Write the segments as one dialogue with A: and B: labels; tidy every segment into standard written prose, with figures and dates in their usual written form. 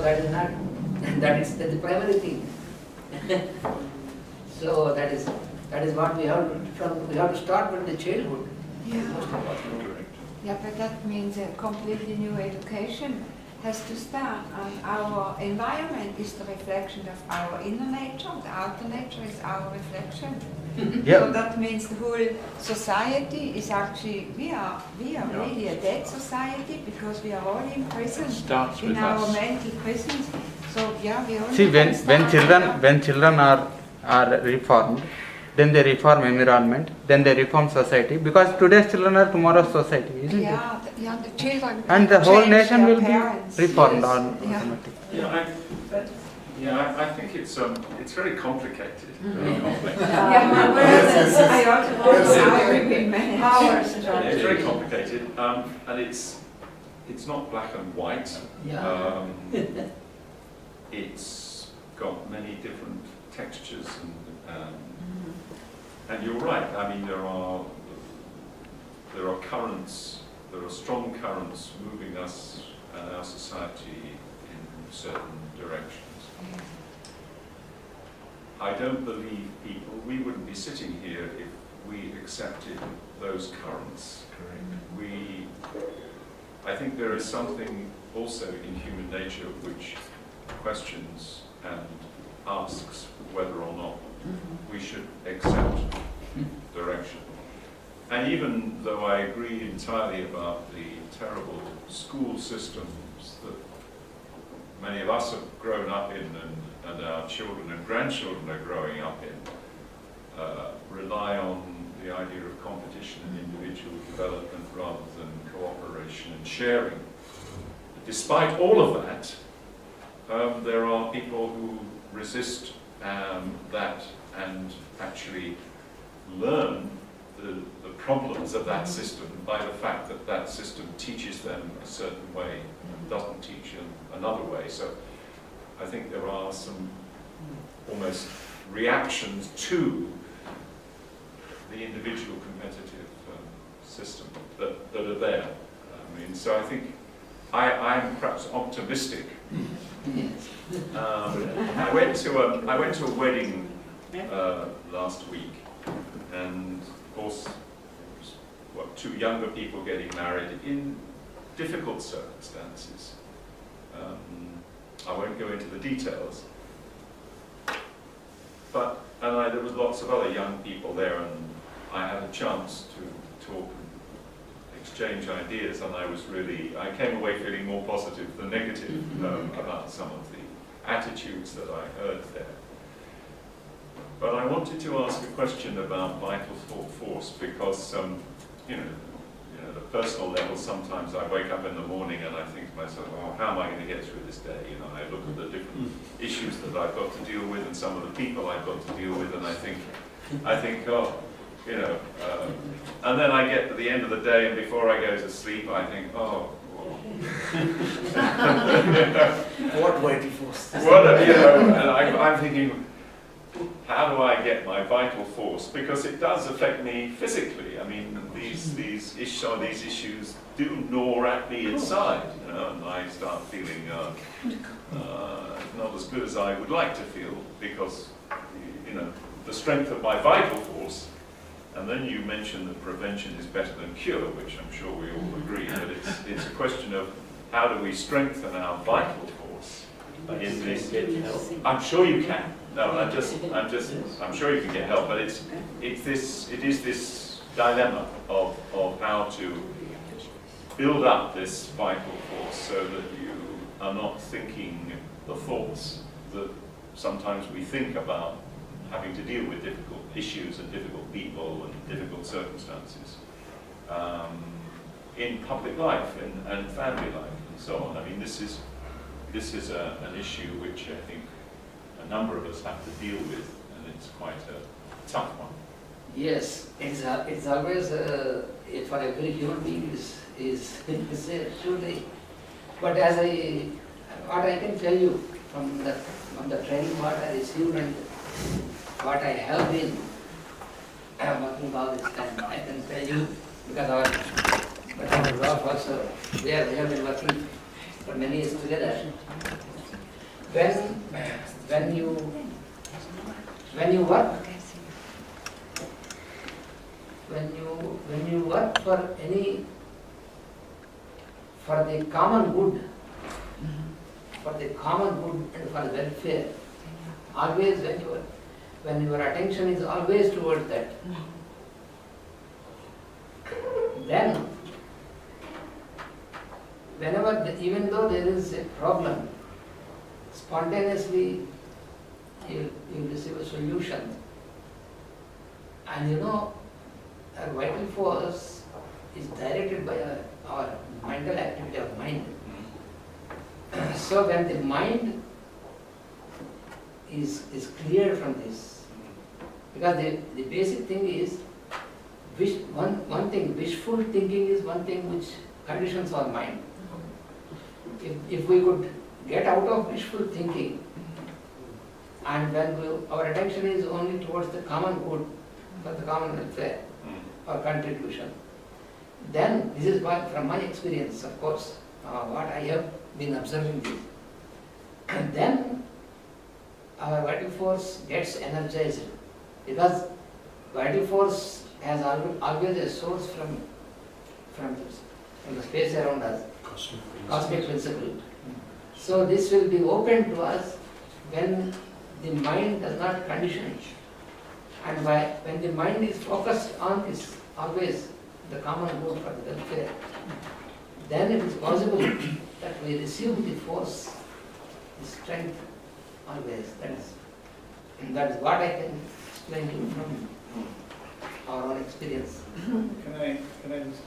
A: that is not, that's the primary thing. So that is what we have to start from the childhood.
B: Yeah.
A: Most important.
C: Correct.
B: Yeah, but that means a completely new education has to start, and our environment is the reflection of our inner nature, the outer nature is our reflection. So that means the whole society is actually, we are really a dead society because we are all in prison,
C: Starts
B: in
C: with
B: our
C: us.
B: mental prisons. So yeah, we only
D: See,
B: can start
D: when children are reformed, then they reform environment, then they reform society, because today's children are tomorrow's society, isn't it?
B: Yeah, the children
D: And the whole
B: change
D: nation
B: their
D: will
B: parents.
D: be reformed
B: Yes.
D: automatically.
C: I think it's very complicated. Very complex.
B: Yeah, whereas I also want to agree with powers.
C: It's very complicated, and it's not black and white.
A: Yeah.
C: It's got many different textures, and you're right. I mean, there are currents, there are strong currents moving us and our society in certain directions. I don't believe we wouldn't be sitting here if we accepted those currents. I think there is something also in human nature which questions and asks whether or not we should accept direction. And even though I agree entirely about the terrible school systems that many of us have grown up in and our children and grandchildren are growing up in, rely on the idea of competition and individual development rather than cooperation and sharing. Despite all of that, there are people who resist that and actually learn the problems of that system by the fact that that system teaches them a certain way and doesn't teach them another way. So I think there are some almost reactions to the individual competitive system that are there. I mean, so I think I'm perhaps optimistic. I went to a wedding last week, and of course, two younger people getting married in difficult circumstances. I won't go into the details, but there was lots of other young people there, and I had a chance to talk and exchange ideas, and I came away feeling more positive than negative about some of the attitudes that I heard there. But I wanted to ask a question about vital force, because at a personal level, sometimes I wake up in the morning and I think to myself, oh, how am I going to get through this day? I look at the different issues that I've got to deal with and some of the people I've got to deal with, and I think, oh, and then I get to the end of the day, and before I go to sleep, I think, oh.
A: What vital force?
C: And I'm thinking, how do I get my vital force? Because it does affect me physically. I mean, these issues do gnaw at me inside, and I start feeling not as good as I would like to feel, because the strength of my vital force. And then you mentioned that prevention is better than cure, which I'm sure we all agree. But it's a question of how do we strengthen our vital force in this. I'm sure you can. No, I'm sure you can get help, but it is this dilemma of how to build up this vital force so that you are not thinking the thoughts that sometimes we think about having to deal with difficult issues and difficult people and difficult circumstances in public life and family life and so on. I mean, this is an issue which I think a number of us have to deal with, and it's quite a tough one.
A: Yes, it's always for every human being is surely. But what I can tell you from the training what I received and what I have been working all this time, I can tell you, because our staff also, we have been working for many years together. when you work, when you work for the common good, for the common good and for welfare, always when your attention is always towards that, then even though there is a problem, spontaneously you receive a solution. And you know, our vital force is directed by our mental activity of mind. So when the mind is cleared from this, because the basic thing is, one thing, wishful thinking is one thing which conditions our mind. If we could get out of wishful thinking, and when our attention is only towards the common good, for the common welfare or contribution, then this is what, from my experience, of course, what I have been observing this, and then our vital force gets energized, because vital force has always a source from the space around us, cosmic principle. So this will be open to us when the mind does not condition it. And when the mind is focused on this, always the common good for the welfare, then it is possible that we receive the force, the strength, always. That is what I can explain to you from our own experience.
E: Can I just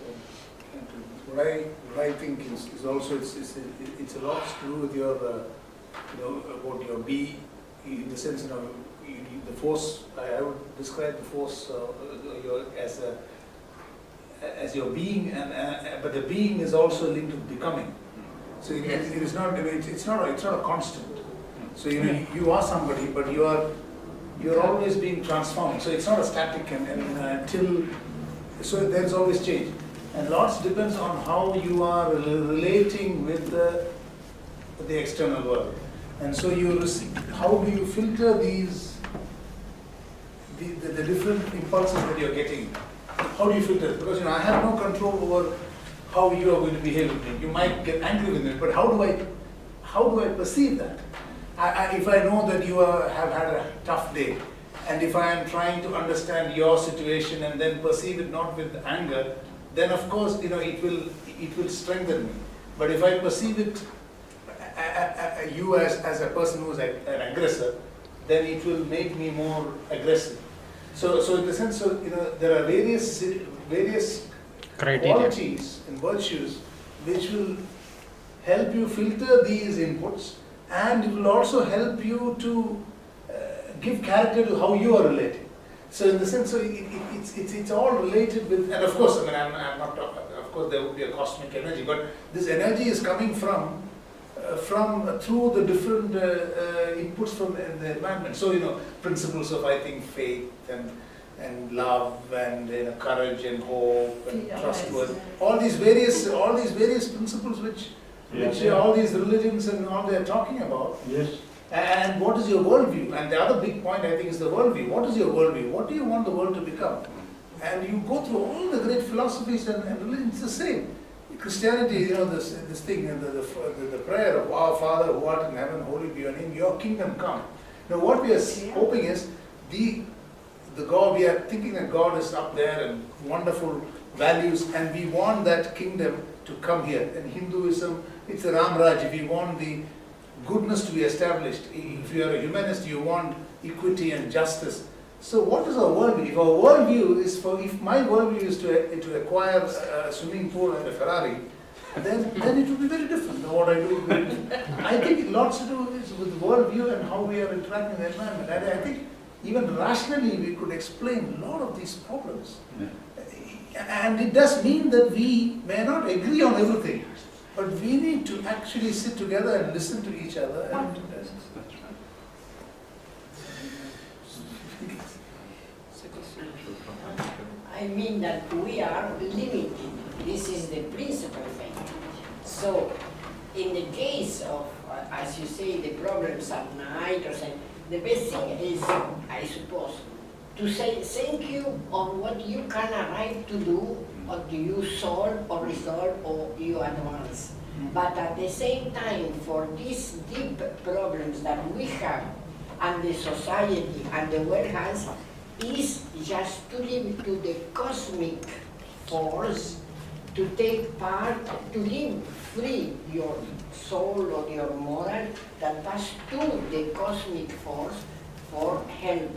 E: what I think is also it's a lot to do with your about your being, in the sense the force. I would describe the force your as your being, but the being is also linked to becoming. So it is not. It's not a constant. So you are somebody, but you're always being transformed. So it's not a static and until. So there is always change. And lots depends on how you are relating with the external world. And so how do you filter these, the different impulses that you're getting? How do you filter? Because I have no control over how you are going to behave with me. You might get angry with me, but how do I perceive that? If I know that you have had a tough day, and if I am trying to understand your situation and then perceive it not with anger, then of course it will strengthen me. But if I perceive it you as a person who is an aggressor, then it will make me more aggressive. So in the sense of there are various
D: criteria,
E: qualities and virtues which will help you filter these inputs, and it will also help you to give character to how you are relating. So in the sense, it's all related with, and of course, I'm not talking, of course there would be a cosmic energy, but this energy is coming from through the different inputs from the environment. So principles of, I think, faith and love and courage and hope and trustworthy, all these various principles which all these religions and all they are talking about.
F: Yes.
E: And what is your worldview? And the other big point, I think, is the worldview. What is your worldview? What do you want the world to become? And you go through all the great philosophies and religions, it's the same. Christianity, this thing, the prayer of our Father who art in heaven, holy be your name, your kingdom come. Now what we are hoping is the God, we are thinking that God is up there and wonderful values, and we want that kingdom to come here. In Hinduism, it's the Ram Raj. We want the goodness to be established. If you are a humanist, you want equity and justice. So what is our worldview? If our worldview is if my worldview is to acquire a swimming pool and a Ferrari, then it will be very different than what I do. I think lots to do with worldview and how we are interacting with the environment. And I think even rationally we could explain a lot of these problems. And it does mean that we may not agree on everything, but we need to actually sit together and listen to each other. And
G: I mean that we are limited. This is the principal thing. So
F: in the case of, as you say, the problems at night or something, the best thing is, I suppose, to say thank you on what you can arrive to do, or do you solve or resolve or you advance. But at the same time, for these deep problems that we have, and the society and the world has, is just to live to the cosmic force, to take part, to live free your soul or your moral, that pass to the cosmic force for help.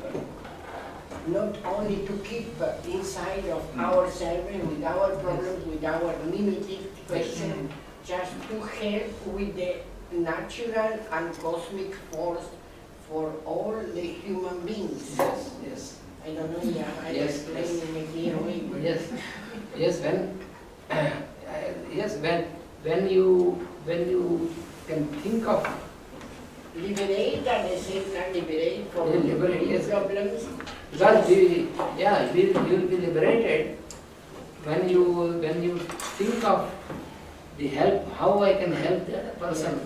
F: Not only to keep inside of ourselves with our problems, with our limited question, just to help with the natural and cosmic force for all the human beings.
A: Yes, yes.
F: I don't know if I
A: Yes,
F: explain
A: yes.
F: in a clear way. But
A: Yes, yes. When you can think of
F: liberate at the same time liberate from
A: Liberate, yes.
F: problems.
A: because you will be liberated when you think of the help, how I can help the other person.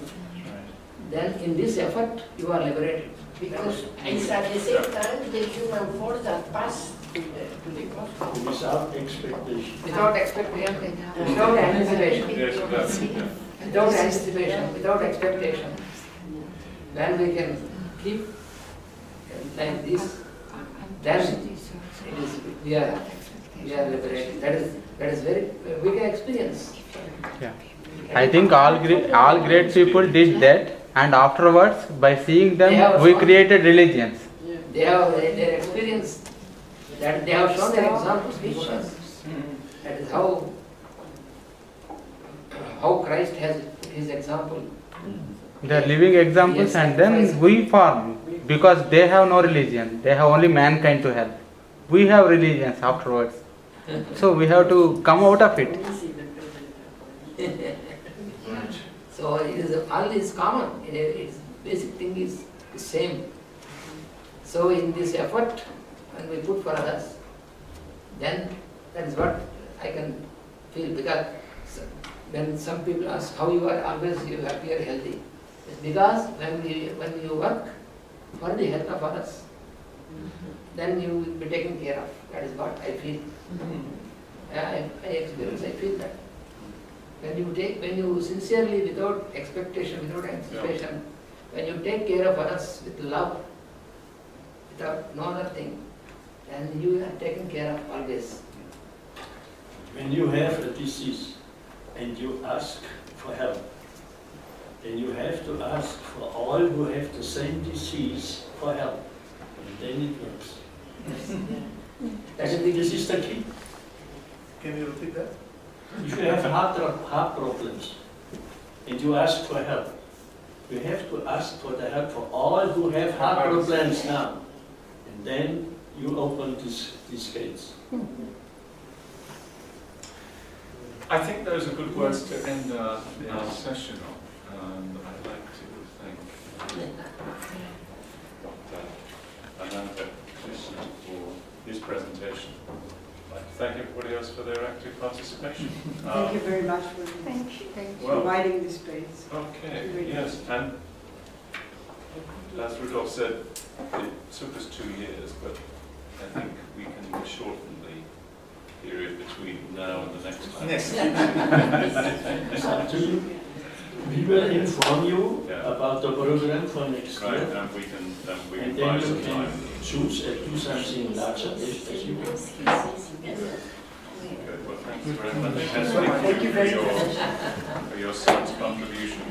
A: Then in this effort you are liberated.
F: Because it's at the same time the human force that pass to the cosmos.
G: Without expectation.
A: Without expectation, without anticipation,
C: Yes, that's, yeah.
A: without anticipation, without expectation. Then we can keep like this. Then it is, we are liberated. That is very big experience.
D: Yeah. I think all great people did that, and afterwards, by seeing them, we created religions.
A: They have their experience, that they have shown their examples before us. That is how Christ has put his example.
D: They are living examples,
A: Yes,
D: and then we form, because they have no religion. They have only mankind to help. We have religions afterwards. So we have to come out of it.
A: So it is, all is common. Its basic thing is the same. So in this effort, when we put for others, then that is what I can feel. Because when some people ask how you are always you appear healthy, it's because when you work for the health of others, then you will be taken care of. That is what I feel. I experience. I feel that. When you sincerely, without expectation, without anticipation, when you take care of others with love, without no other thing, then you are taken care of always.
G: When you have a disease and you ask for help, then you have to ask for all who have the same disease for help. And then it works.
A: That is the
G: This is the key.
E: Can you repeat that?
G: If you have heart problems and you ask for help, you have to ask for the help for all who have heart problems now. And then you open these gates.
C: I think those are good words to end our session on. I'd like to thank Dr. Ananda Krishna for his presentation. I'd like to thank everybody else for their active participation.
H: Thank you very much for
B: Thank you.
C: Well,
H: providing this space.
C: okay, yes, and as Rudolph said, it took us 2 years, but I think we can shorten the period between now and the next time.
E: Next.
G: It's up to you. We will inform you
C: Yeah.
G: about the program for next
C: Right,
G: year.
C: and we can
G: And
C: find
G: then
C: some
G: you
C: time.
G: can choose and do something larger as you can.
C: Good, well, thanks very much.
H: Thank you very much.
C: For your son's contribution.